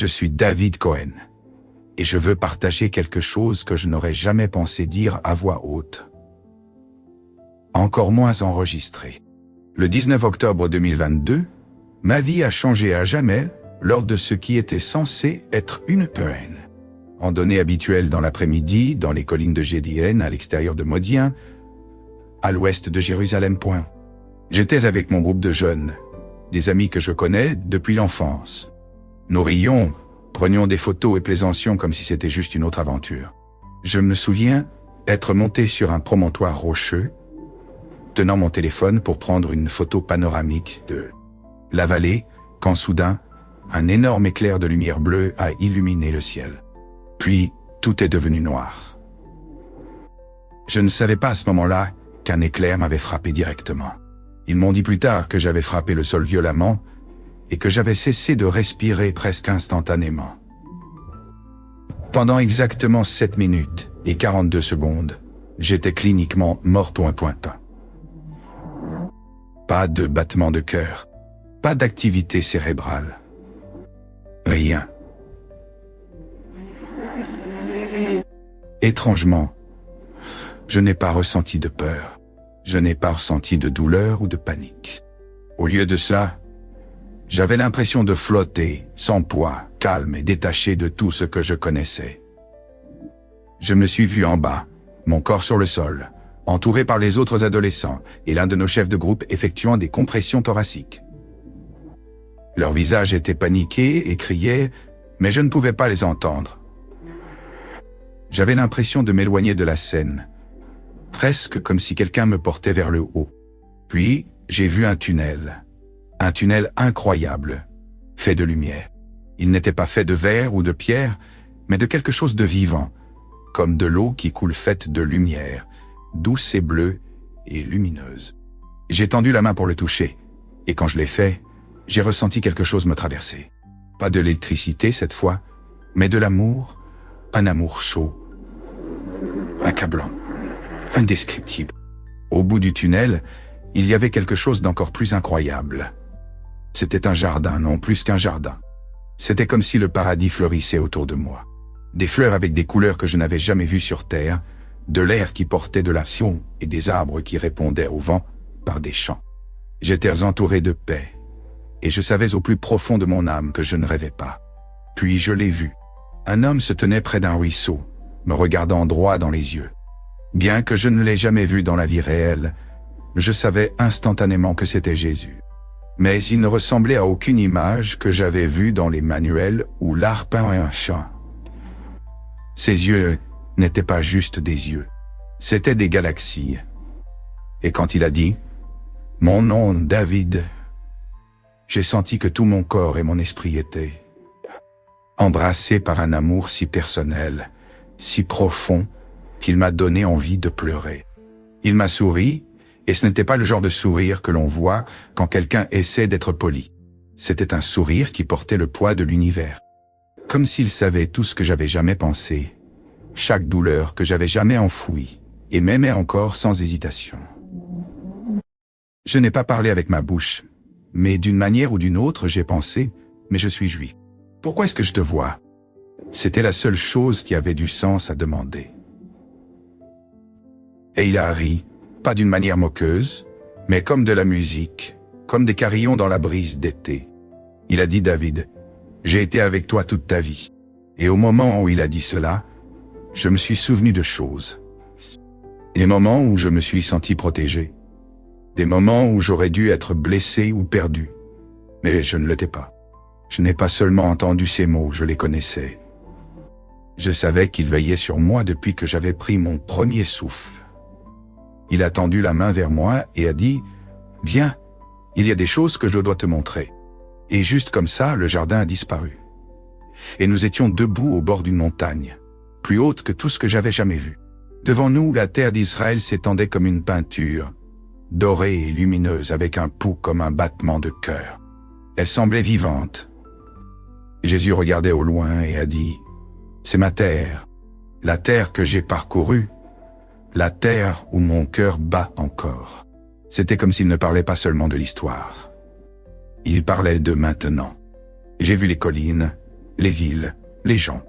Je suis David Cohen. Et je veux partager quelque chose que je n'aurais jamais pensé dire à voix haute. Encore moins enregistré. Le 19 octobre 2022, ma vie a changé à jamais lors de ce qui était censé être une peine. Randonnée habituelle dans l'après-midi, dans les collines de Gédéon, à l'extérieur de Modien, à l'ouest de Jérusalem. J'étais avec mon groupe de jeunes, des amis que je connais depuis l'enfance. Nous rions, prenions des photos et plaisantions comme si c'était juste une autre aventure. Je me souviens être monté sur un promontoire rocheux, tenant mon téléphone pour prendre une photo panoramique de la vallée, quand soudain, un énorme éclair de lumière bleue a illuminé le ciel. Puis, tout est devenu noir. Je ne savais pas à ce moment-là qu'un éclair m'avait frappé directement. Ils m'ont dit plus tard que j'avais frappé le sol violemment et que j'avais cessé de respirer presque instantanément. Pendant exactement 7 minutes et 42 secondes, j'étais cliniquement mort point. Pas de battement de cœur, pas d'activité cérébrale. Rien. Étrangement, je n'ai pas ressenti de peur. Je n'ai pas ressenti de douleur ou de panique. Au lieu de cela, j'avais l'impression de flotter, sans poids, calme et détaché de tout ce que je connaissais. Je me suis vu en bas, mon corps sur le sol, entouré par les autres adolescents et l'un de nos chefs de groupe effectuant des compressions thoraciques. Leurs visages étaient paniqués et criaient, mais je ne pouvais pas les entendre. J'avais l'impression de m'éloigner de la scène, presque comme si quelqu'un me portait vers le haut. Puis, j'ai vu un tunnel incroyable, fait de lumière. Il n'était pas fait de verre ou de pierre, mais de quelque chose de vivant, comme de l'eau qui coule faite de lumière, douce et bleue et lumineuse. J'ai tendu la main pour le toucher, et quand je l'ai fait, j'ai ressenti quelque chose me traverser. Pas de l'électricité cette fois, mais de l'amour, un amour chaud, accablant, indescriptible. Au bout du tunnel, il y avait quelque chose d'encore plus incroyable. C'était un jardin, non plus qu'un jardin. C'était comme si le paradis fleurissait autour de moi. Des fleurs avec des couleurs que je n'avais jamais vues sur Terre, de l'air qui portait de l'action et des arbres qui répondaient au vent par des chants. J'étais entouré de paix, et je savais au plus profond de mon âme que je ne rêvais pas. Puis je l'ai vu. Un homme se tenait près d'un ruisseau, me regardant droit dans les yeux. Bien que je ne l'ai jamais vu dans la vie réelle, je savais instantanément que c'était Jésus. Mais il ne ressemblait à aucune image que j'avais vue dans les manuels ou l'art peint et un chant. Ses yeux n'étaient pas juste des yeux, c'étaient des galaxies. Et quand il a dit « Mon nom, David », j'ai senti que tout mon corps et mon esprit étaient embrassés par un amour si personnel, si profond, qu'il m'a donné envie de pleurer. Il m'a souri, et ce n'était pas le genre de sourire que l'on voit quand quelqu'un essaie d'être poli. C'était un sourire qui portait le poids de l'univers. Comme s'il savait tout ce que j'avais jamais pensé, chaque douleur que j'avais jamais enfouie, et m'aimait encore sans hésitation. Je n'ai pas parlé avec ma bouche, mais d'une manière ou d'une autre j'ai pensé, mais je suis juif. Pourquoi est-ce que je te vois? C'était la seule chose qui avait du sens à demander. Et il a ri, pas d'une manière moqueuse, mais comme de la musique, comme des carillons dans la brise d'été. Il a dit, David, j'ai été avec toi toute ta vie. Et au moment où il a dit cela, je me suis souvenu de choses. Des moments où je me suis senti protégé. Des moments où j'aurais dû être blessé ou perdu. Mais je ne l'étais pas. Je n'ai pas seulement entendu ces mots, je les connaissais. Je savais qu'il veillait sur moi depuis que j'avais pris mon premier souffle. Il a tendu la main vers moi et a dit « Viens, il y a des choses que je dois te montrer. » Et juste comme ça, le jardin a disparu. Et nous étions debout au bord d'une montagne, plus haute que tout ce que j'avais jamais vu. Devant nous, la terre d'Israël s'étendait comme une peinture, dorée et lumineuse avec un pouls comme un battement de cœur. Elle semblait vivante. Jésus regardait au loin et a dit « C'est ma terre, la terre que j'ai parcourue, la terre où mon cœur bat encore. » C'était comme s'il ne parlait pas seulement de l'histoire. Il parlait de maintenant. J'ai vu les collines, les villes, les gens.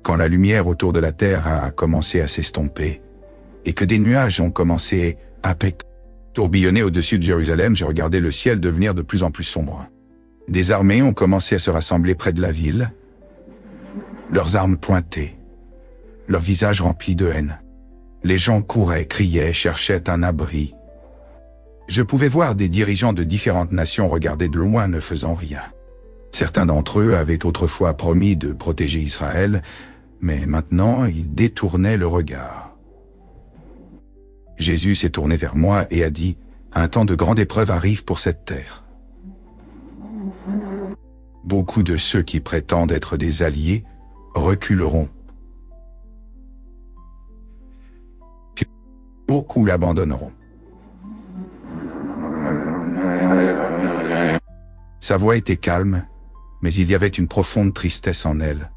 Quand la lumière autour de la terre a commencé à s'estomper, et que des nuages ont commencé à tourbillonner au-dessus de Jérusalem, j'ai regardé le ciel devenir de plus en plus sombre. Des armées ont commencé à se rassembler près de la ville, leurs armes pointées, leurs visages remplis de haine. Les gens couraient, criaient, cherchaient un abri. Je pouvais voir des dirigeants de différentes nations regarder de loin ne faisant rien. Certains d'entre eux avaient autrefois promis de protéger Israël, mais maintenant ils détournaient le regard. Jésus s'est tourné vers moi et a dit « Un temps de grande épreuve arrive pour cette terre. Beaucoup de ceux qui prétendent être des alliés reculeront. Beaucoup l'abandonneront. » Sa voix était calme, mais il y avait une profonde tristesse en elle.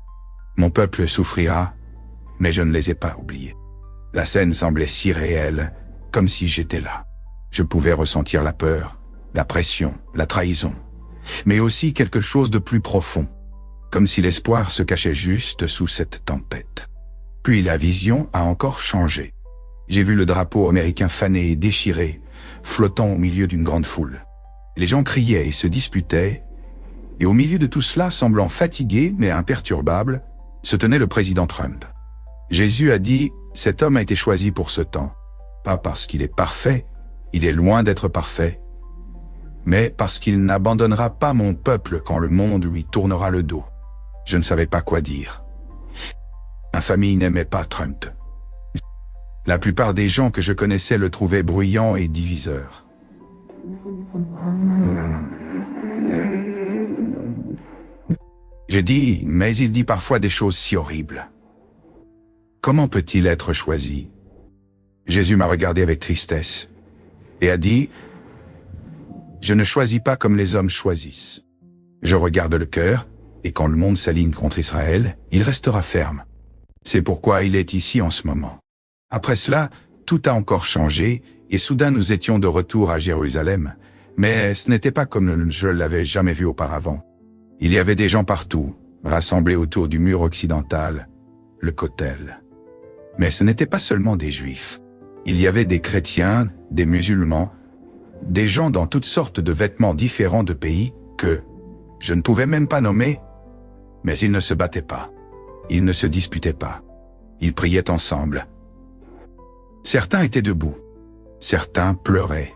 Mon peuple souffrira, mais je ne les ai pas oubliés. La scène semblait si réelle, comme si j'étais là. Je pouvais ressentir la peur, la pression, la trahison, mais aussi quelque chose de plus profond, comme si l'espoir se cachait juste sous cette tempête. Puis la vision a encore changé. J'ai vu le drapeau américain fané et déchiré, flottant au milieu d'une grande foule. Les gens criaient et se disputaient, et au milieu de tout cela, semblant fatigué mais imperturbable, se tenait le président Trump. Jésus a dit « Cet homme a été choisi pour ce temps, pas parce qu'il est parfait, il est loin d'être parfait, mais parce qu'il n'abandonnera pas mon peuple quand le monde lui tournera le dos. » Je ne savais pas quoi dire. Ma famille n'aimait pas Trump. La plupart des gens que je connaissais le trouvaient bruyant et diviseur. J'ai dit, mais il dit parfois des choses si horribles. Comment peut-il être choisi? Jésus m'a regardé avec tristesse et a dit, « Je ne choisis pas comme les hommes choisissent. Je regarde le cœur, et quand le monde s'aligne contre Israël, il restera ferme. C'est pourquoi il est ici en ce moment. » Après cela, tout a encore changé, et soudain nous étions de retour à Jérusalem, mais ce n'était pas comme je l'avais jamais vu auparavant. Il y avait des gens partout, rassemblés autour du mur occidental, le Kotel. Mais ce n'était pas seulement des Juifs. Il y avait des chrétiens, des musulmans, des gens dans toutes sortes de vêtements différents de pays que je ne pouvais même pas nommer, mais ils ne se battaient pas. Ils ne se disputaient pas. Ils priaient ensemble. Certains étaient debout. Certains pleuraient.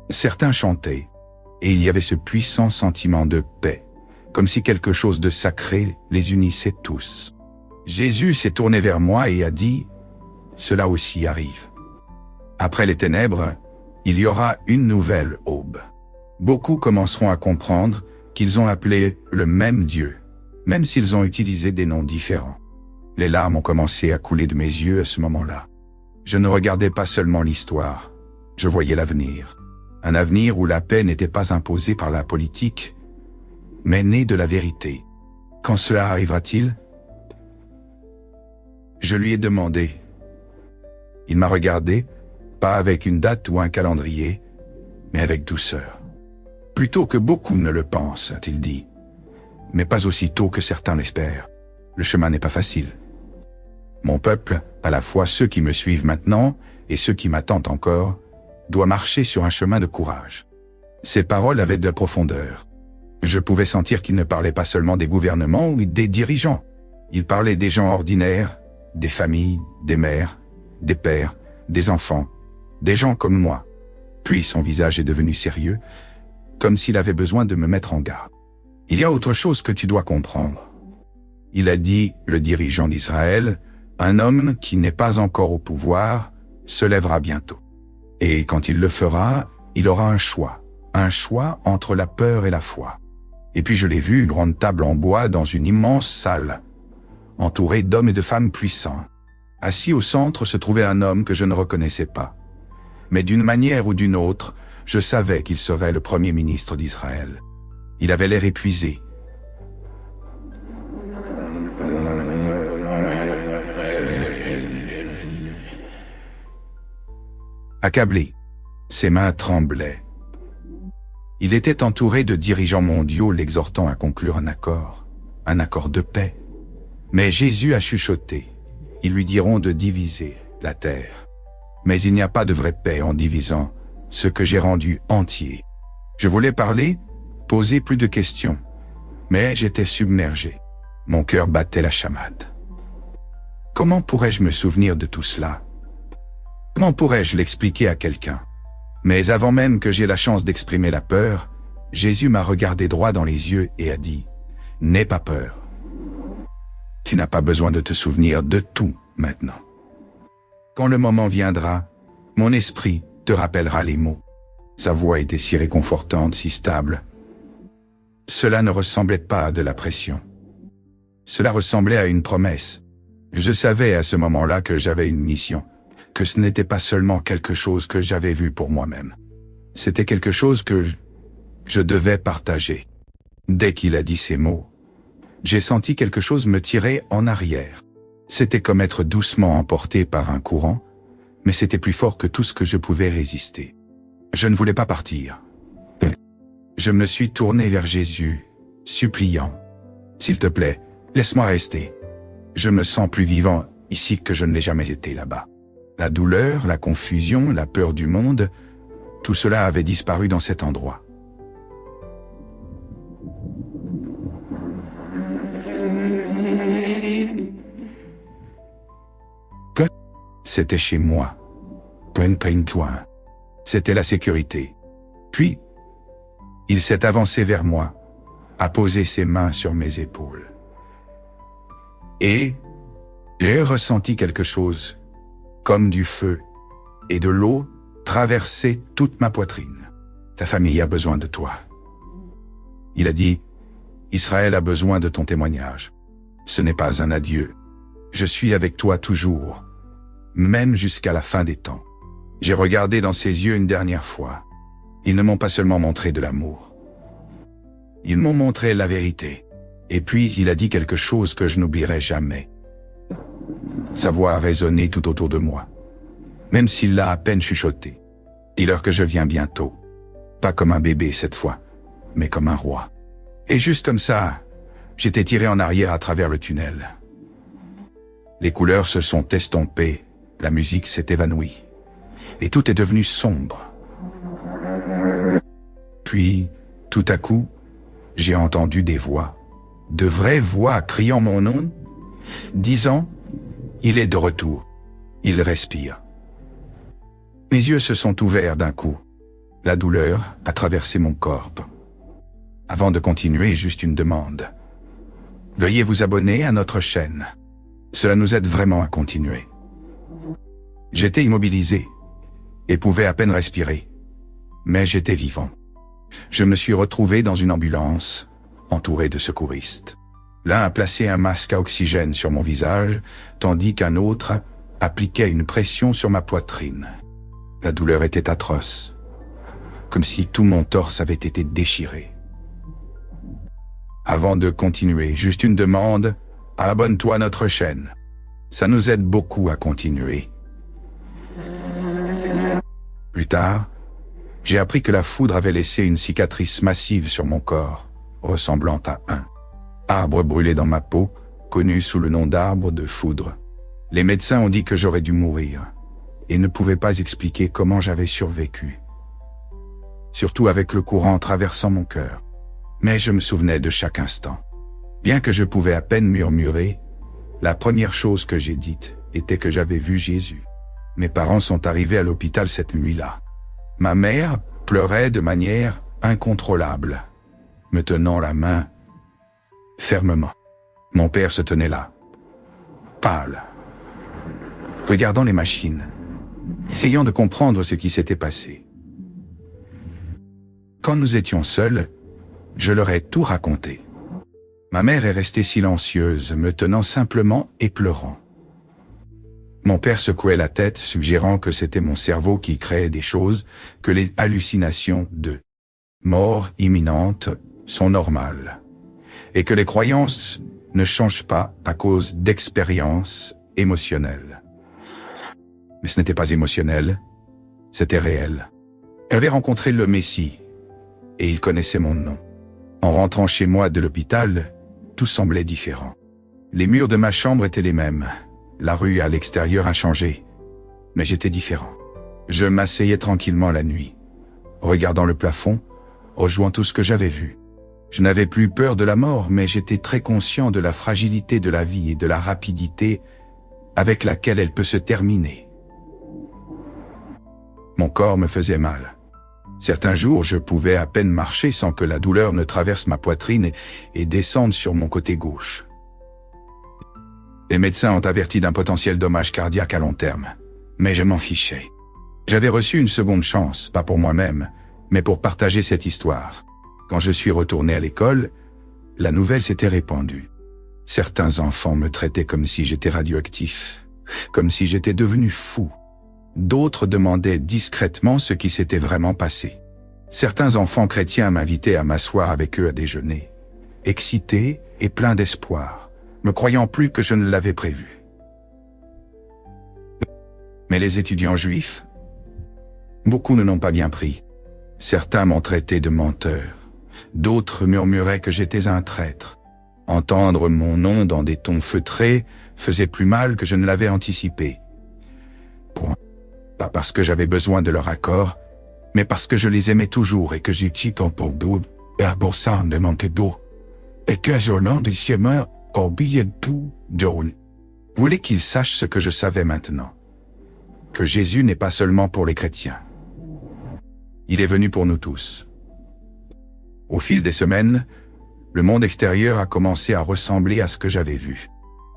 Certains chantaient. Et il y avait ce puissant sentiment de paix, comme si quelque chose de sacré les unissait tous. Jésus s'est tourné vers moi et a dit « Cela aussi arrive. Après les ténèbres, il y aura une nouvelle aube. Beaucoup commenceront à comprendre qu'ils ont appelé le même Dieu, même s'ils ont utilisé des noms différents. » Les larmes ont commencé à couler de mes yeux à ce moment-là. Je ne regardais pas seulement l'histoire, je voyais l'avenir. Un avenir où la paix n'était pas imposée par la politique, mais née de la vérité. Quand cela arrivera-t-il? Je lui ai demandé. Il m'a regardé, pas avec une date ou un calendrier, mais avec douceur. Plus tôt que beaucoup ne le pensent, a-t-il dit, mais pas aussi tôt que certains l'espèrent. Le chemin n'est pas facile. Mon peuple, à la fois ceux qui me suivent maintenant et ceux qui m'attendent encore, doit marcher sur un chemin de courage. Ses paroles avaient de la profondeur. Je pouvais sentir qu'il ne parlait pas seulement des gouvernements ou des dirigeants. Il parlait des gens ordinaires, des familles, des mères, des pères, des enfants, des gens comme moi. Puis son visage est devenu sérieux, comme s'il avait besoin de me mettre en garde. Il y a autre chose que tu dois comprendre. Il a dit, le dirigeant d'Israël, un homme qui n'est pas encore au pouvoir se lèvera bientôt. Et quand il le fera, il aura un choix entre la peur et la foi. Et puis je l'ai vu, une grande table en bois dans une immense salle, entourée d'hommes et de femmes puissants. Assis au centre se trouvait un homme que je ne reconnaissais pas. Mais d'une manière ou d'une autre, je savais qu'il serait le premier ministre d'Israël. Il avait l'air épuisé. Accablé. Ses mains tremblaient. Il était entouré de dirigeants mondiaux l'exhortant à conclure un accord un accord de paix. Mais Jésus a chuchoté. Ils lui diront de diviser la terre. Mais il n'y a pas de vraie paix en divisant ce que j'ai rendu entier. Je voulais parler, poser plus de questions, mais j'étais submergé. Mon cœur battait la chamade. Comment pourrais-je me souvenir de tout cela? Comment pourrais-je l'expliquer à quelqu'un? Mais avant même que j'aie la chance d'exprimer la peur, Jésus m'a regardé droit dans les yeux et a dit « N'aie pas peur. Tu n'as pas besoin de te souvenir de tout maintenant. Quand le moment viendra, mon esprit te rappellera les mots. » Sa voix était si réconfortante, si stable. Cela ne ressemblait pas à de la pression. Cela ressemblait à une promesse. Je savais à ce moment-là que j'avais une mission, que ce n'était pas seulement quelque chose que j'avais vu pour moi-même. C'était quelque chose que je devais partager. Dès qu'il a dit ces mots, j'ai senti quelque chose me tirer en arrière. C'était comme être doucement emporté par un courant, mais c'était plus fort que tout ce que je pouvais résister. Je ne voulais pas partir. Je me suis tourné vers Jésus, suppliant. « S'il te plaît, laisse-moi rester. Je me sens plus vivant ici que je ne l'ai jamais été là-bas. » La douleur, la confusion, la peur du monde, tout cela avait disparu dans cet endroit. Que c'était chez moi. C'était la sécurité. Puis, il s'est avancé vers moi, a posé ses mains sur mes épaules. Et j'ai ressenti quelque chose, comme du feu et de l'eau, traverser toute ma poitrine. Ta famille a besoin de toi. Il a dit, Israël a besoin de ton témoignage. Ce n'est pas un adieu. Je suis avec toi toujours, même jusqu'à la fin des temps. J'ai regardé dans ses yeux une dernière fois. Ils ne m'ont pas seulement montré de l'amour. Ils m'ont montré la vérité. Et puis il a dit quelque chose que je n'oublierai jamais. Sa voix a résonné tout autour de moi, même s'il l'a à peine chuchoté. Dis-leur que je viens bientôt. Pas comme un bébé cette fois, mais comme un roi. Et juste comme ça, j'étais tiré en arrière à travers le tunnel. Les couleurs se sont estompées, la musique s'est évanouie. Et tout est devenu sombre. Puis, tout à coup, j'ai entendu des voix, de vraies voix criant mon nom, disant « Il est de retour, il respire ». Mes yeux se sont ouverts d'un coup. La douleur a traversé mon corps. Avant de continuer, juste une demande. Veuillez vous abonner à notre chaîne. Cela nous aide vraiment à continuer. J'étais immobilisé et pouvais à peine respirer, mais j'étais vivant. Je me suis retrouvé dans une ambulance, entouré de secouristes. L'un a placé un masque à oxygène sur mon visage, tandis qu'un autre appliquait une pression sur ma poitrine. La douleur était atroce, comme si tout mon torse avait été déchiré. Avant de continuer, juste une demande, abonne-toi à notre chaîne. Ça nous aide beaucoup à continuer. Plus tard, j'ai appris que la foudre avait laissé une cicatrice massive sur mon corps, ressemblant à un arbre brûlé dans ma peau, connu sous le nom d'arbre de foudre. Les médecins ont dit que j'aurais dû mourir, et ne pouvaient pas expliquer comment j'avais survécu. Surtout avec le courant traversant mon cœur. Mais je me souvenais de chaque instant. Bien que je pouvais à peine murmurer, la première chose que j'ai dite était que j'avais vu Jésus. Mes parents sont arrivés à l'hôpital cette nuit-là. Ma mère pleurait de manière incontrôlable, me tenant la main fermement. Mon père se tenait là, pâle, regardant les machines, essayant de comprendre ce qui s'était passé. Quand nous étions seuls, je leur ai tout raconté. Ma mère est restée silencieuse, me tenant simplement et pleurant. Mon père secouait la tête, suggérant que c'était mon cerveau qui créait des choses, que les hallucinations de mort imminente sont normales, et que les croyances ne changent pas à cause d'expériences émotionnelles. Mais ce n'était pas émotionnel, c'était réel. J'avais rencontré le Messie, et il connaissait mon nom. En rentrant chez moi de l'hôpital, tout semblait différent. Les murs de ma chambre étaient les mêmes. La rue à l'extérieur a changé. Mais j'étais différent. Je m'asseyais tranquillement la nuit, regardant le plafond, rejouant tout ce que j'avais vu. Je n'avais plus peur de la mort, mais j'étais très conscient de la fragilité de la vie et de la rapidité avec laquelle elle peut se terminer. Mon corps me faisait mal. Certains jours, je pouvais à peine marcher sans que la douleur ne traverse ma poitrine et descende sur mon côté gauche. Les médecins ont averti d'un potentiel dommage cardiaque à long terme, mais je m'en fichais. J'avais reçu une seconde chance, pas pour moi-même, mais pour partager cette histoire. Quand je suis retourné à l'école, la nouvelle s'était répandue. Certains enfants me traitaient comme si j'étais radioactif, comme si j'étais devenu fou. D'autres demandaient discrètement ce qui s'était vraiment passé. Certains enfants chrétiens m'invitaient à m'asseoir avec eux à déjeuner, excités et pleins d'espoir, me croyant plus que je ne l'avais prévu. Mais les étudiants juifs, beaucoup ne l'ont pas bien pris. Certains m'ont traité de menteur, d'autres murmuraient que j'étais un traître. Entendre mon nom dans des tons feutrés faisait plus mal que je ne l'avais anticipé. Pas parce que j'avais besoin de leur accord, mais parce que je les aimais toujours et que j'étais pour d'eau, et à Boursan de Montedo, et que je l'en disais au billet tout jaune. Voulez qu'ils sachent ce que je savais maintenant. Que Jésus n'est pas seulement pour les chrétiens. Il est venu pour nous tous. Au fil des semaines, le monde extérieur a commencé à ressembler à ce que j'avais vu.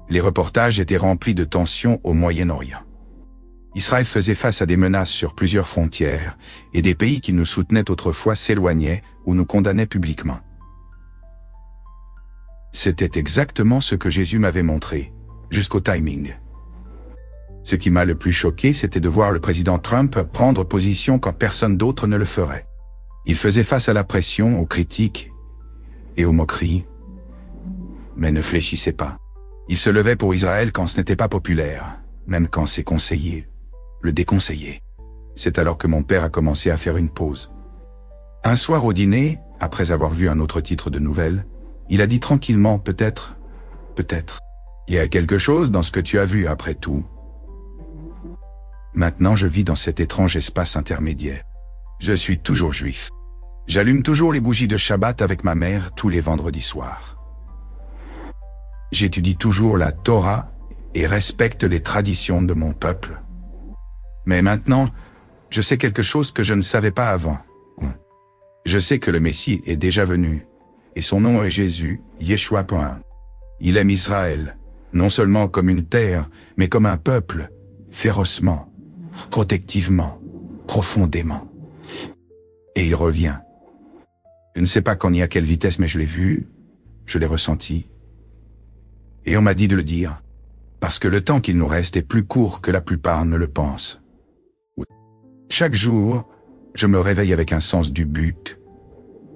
Les reportages étaient remplis de tensions au Moyen-Orient. Israël faisait face à des menaces sur plusieurs frontières, et des pays qui nous soutenaient autrefois s'éloignaient ou nous condamnaient publiquement. C'était exactement ce que Jésus m'avait montré, jusqu'au timing. Ce qui m'a le plus choqué, c'était de voir le président Trump prendre position quand personne d'autre ne le ferait. Il faisait face à la pression, aux critiques et aux moqueries, mais ne fléchissait pas. Il se levait pour Israël quand ce n'était pas populaire, même quand ses conseillers le déconseillaient. C'est alors que mon père a commencé à faire une pause. Un soir au dîner, après avoir vu un autre titre de nouvelles, il a dit tranquillement, peut-être, il y a quelque chose dans ce que tu as vu après tout. Maintenant je vis dans cet étrange espace intermédiaire. Je suis toujours juif. J'allume toujours les bougies de Shabbat avec ma mère tous les vendredis soirs. J'étudie toujours la Torah et respecte les traditions de mon peuple. Mais maintenant, je sais quelque chose que je ne savais pas avant. Je sais que le Messie est déjà venu, et son nom est Jésus, Yeshua. Il aime Israël, non seulement comme une terre, mais comme un peuple, férocement, protectivement, profondément. Et il revient. Je ne sais pas quand ni à quelle vitesse, mais je l'ai vu, je l'ai ressenti. Et on m'a dit de le dire, parce que le temps qu'il nous reste est plus court que la plupart ne le pensent. Chaque jour, je me réveille avec un sens du but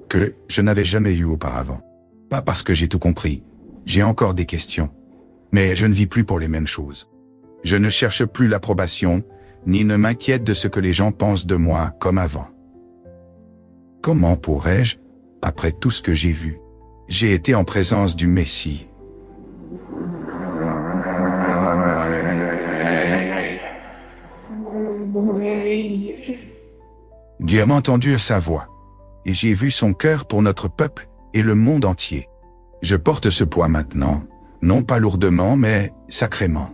que je n'avais jamais eu auparavant. Pas parce que j'ai tout compris, j'ai encore des questions, mais je ne vis plus pour les mêmes choses. Je ne cherche plus l'approbation, ni ne m'inquiète de ce que les gens pensent de moi comme avant. Comment pourrais-je, après tout ce que j'ai vu? J'ai été en présence du Messie. J'ai entendu sa voix, et j'ai vu son cœur pour notre peuple et le monde entier. Je porte ce poids maintenant, non pas lourdement, mais sacrément.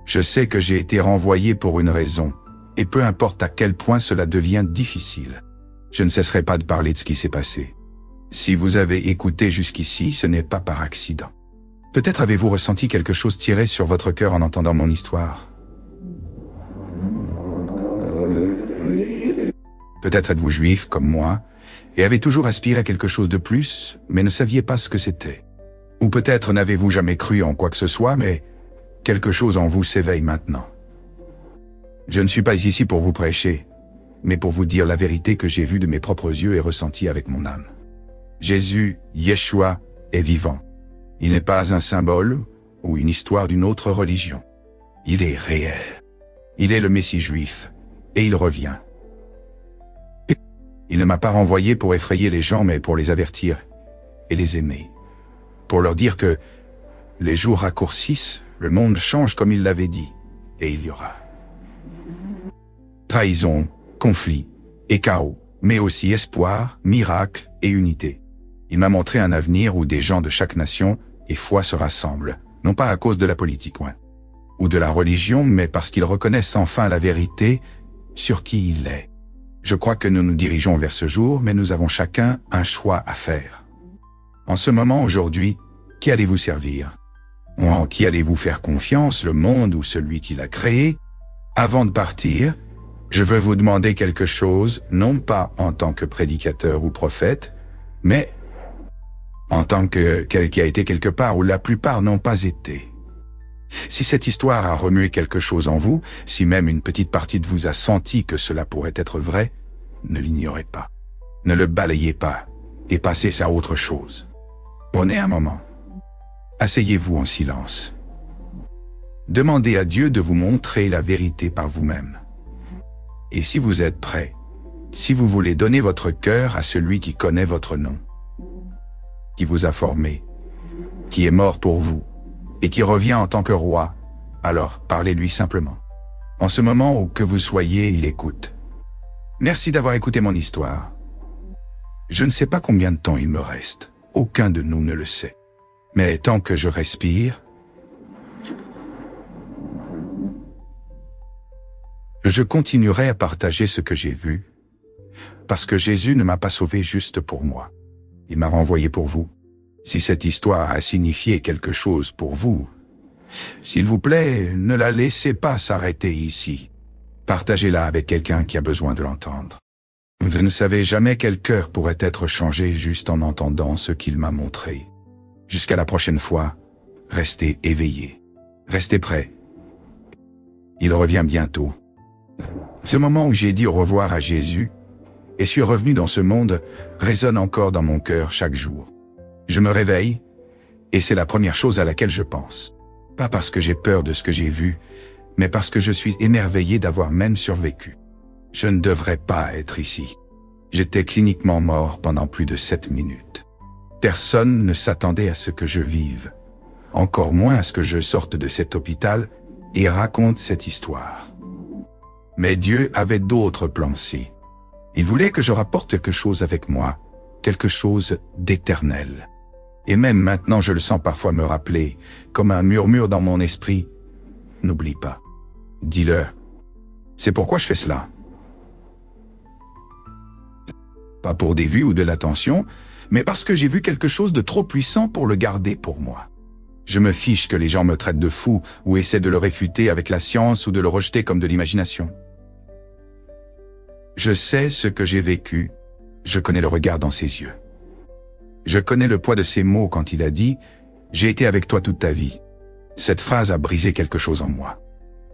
Je sais que j'ai été renvoyé pour une raison, et peu importe à quel point cela devient difficile, je ne cesserai pas de parler de ce qui s'est passé. Si vous avez écouté jusqu'ici, ce n'est pas par accident. Peut-être avez-vous ressenti quelque chose tirer sur votre cœur en entendant mon histoire. Peut-être êtes-vous juif comme moi, et avez toujours aspiré à quelque chose de plus, mais ne saviez pas ce que c'était. Ou peut-être n'avez-vous jamais cru en quoi que ce soit, mais quelque chose en vous s'éveille maintenant. Je ne suis pas ici pour vous prêcher, mais pour vous dire la vérité que j'ai vue de mes propres yeux et ressentie avec mon âme. Jésus, Yeshua, est vivant. Il n'est pas un symbole ou une histoire d'une autre religion. Il est réel. Il est le Messie juif, et il revient. Il ne m'a pas renvoyé pour effrayer les gens, mais pour les avertir et les aimer. Pour leur dire que les jours raccourcissent, le monde change comme il l'avait dit, et il y aura trahison, conflit et chaos, mais aussi espoir, miracle et unité. Il m'a montré un avenir où des gens de chaque nation et foi se rassemblent, non pas à cause de la politique, ou de la religion, mais parce qu'ils reconnaissent enfin la vérité sur qui il est. Je crois que nous nous dirigeons vers ce jour, mais nous avons chacun un choix à faire. En ce moment, aujourd'hui, qui allez-vous servir? En qui allez-vous faire confiance, le monde ou celui qui l'a créé? Avant de partir, je veux vous demander quelque chose, non pas en tant que prédicateur ou prophète, mais en tant que quelqu'un qui a été quelque part où la plupart n'ont pas été. Si cette histoire a remué quelque chose en vous, si même une petite partie de vous a senti que cela pourrait être vrai, ne l'ignorez pas. Ne le balayez pas et passez à autre chose. Prenez un moment. Asseyez-vous en silence. Demandez à Dieu de vous montrer la vérité par vous-même. Et si vous êtes prêt, si vous voulez donner votre cœur à celui qui connaît votre nom, qui vous a formé, qui est mort pour vous, et qui revient en tant que roi, alors parlez-lui simplement. En ce moment où que vous soyez, il écoute. Merci d'avoir écouté mon histoire. Je ne sais pas combien de temps il me reste. Aucun de nous ne le sait. Mais tant que je respire, je continuerai à partager ce que j'ai vu, parce que Jésus ne m'a pas sauvé juste pour moi. Il m'a renvoyé pour vous. Si cette histoire a signifié quelque chose pour vous, s'il vous plaît, ne la laissez pas s'arrêter ici. Partagez-la avec quelqu'un qui a besoin de l'entendre. Vous ne savez jamais quel cœur pourrait être changé juste en entendant ce qu'il m'a montré. Jusqu'à la prochaine fois, restez éveillés. Restez prêts. Il revient bientôt. Ce moment où j'ai dit au revoir à Jésus et suis revenu dans ce monde résonne encore dans mon cœur chaque jour. Je me réveille et c'est la première chose à laquelle je pense. Pas parce que j'ai peur de ce que j'ai vu, mais parce que je suis émerveillé d'avoir même survécu. Je ne devrais pas être ici. J'étais cliniquement mort pendant plus de 7 minutes. Personne ne s'attendait à ce que je vive, encore moins à ce que je sorte de cet hôpital et raconte cette histoire. Mais Dieu avait d'autres plans-ci. Il voulait que je rapporte quelque chose avec moi, quelque chose d'éternel. Et même maintenant je le sens parfois me rappeler, comme un murmure dans mon esprit. N'oublie pas. Dis-le. C'est pourquoi je fais cela. Pas pour des vues ou de l'attention, mais parce que j'ai vu quelque chose de trop puissant pour le garder pour moi. Je me fiche que les gens me traitent de fou ou essaient de le réfuter avec la science ou de le rejeter comme de l'imagination. Je sais ce que j'ai vécu, je connais le regard dans ses yeux. Je connais le poids de ses mots quand il a dit « J'ai été avec toi toute ta vie ». Cette phrase a brisé quelque chose en moi.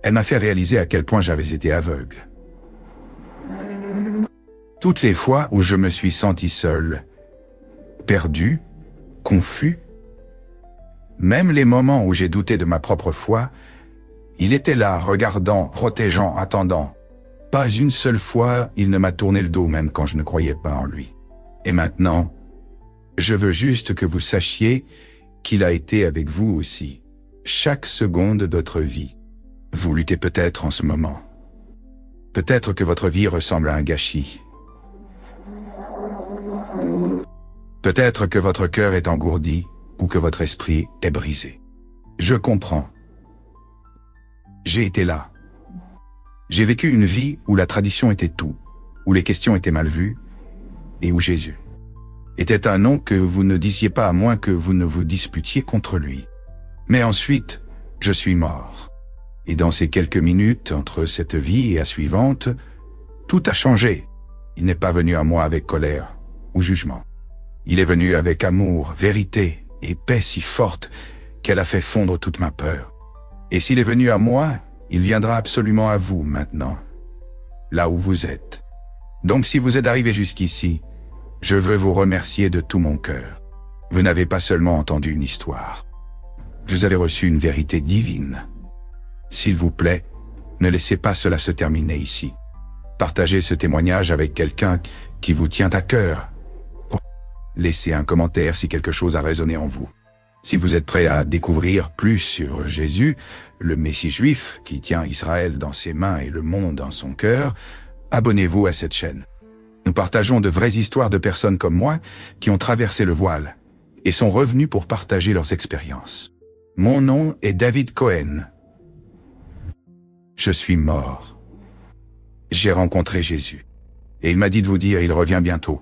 Elle m'a fait réaliser à quel point j'avais été aveugle. Toutes les fois où je me suis senti seul, perdu, confus, même les moments où j'ai douté de ma propre foi, il était là, regardant, protégeant, attendant. Pas une seule fois, il ne m'a tourné le dos même quand je ne croyais pas en lui. Et maintenant, je veux juste que vous sachiez qu'il a été avec vous aussi, chaque seconde de votre vie. Vous luttez peut-être en ce moment. Peut-être que votre vie ressemble à un gâchis. Peut-être que votre cœur est engourdi ou que votre esprit est brisé. Je comprends. J'ai été là. J'ai vécu une vie où la tradition était tout, où les questions étaient mal vues, et où Jésus était un nom que vous ne disiez pas à moins que vous ne vous disputiez contre lui. Mais ensuite, je suis mort. Et dans ces quelques minutes, entre cette vie et la suivante, tout a changé. Il n'est pas venu à moi avec colère ou jugement. Il est venu avec amour, vérité et paix si forte qu'elle a fait fondre toute ma peur. Et s'il est venu à moi, il viendra absolument à vous maintenant, là où vous êtes. Donc si vous êtes arrivé jusqu'ici, je veux vous remercier de tout mon cœur. Vous n'avez pas seulement entendu une histoire. Vous avez reçu une vérité divine. S'il vous plaît, ne laissez pas cela se terminer ici. Partagez ce témoignage avec quelqu'un qui vous tient à cœur. Laissez un commentaire si quelque chose a résonné en vous. Si vous êtes prêt à découvrir plus sur Jésus, le Messie juif qui tient Israël dans ses mains et le monde dans son cœur, abonnez-vous à cette chaîne. Nous partageons de vraies histoires de personnes comme moi qui ont traversé le voile et sont revenus pour partager leurs expériences. Mon nom est David Cohen. Je suis mort. J'ai rencontré Jésus. Et il m'a dit de vous dire, il revient bientôt.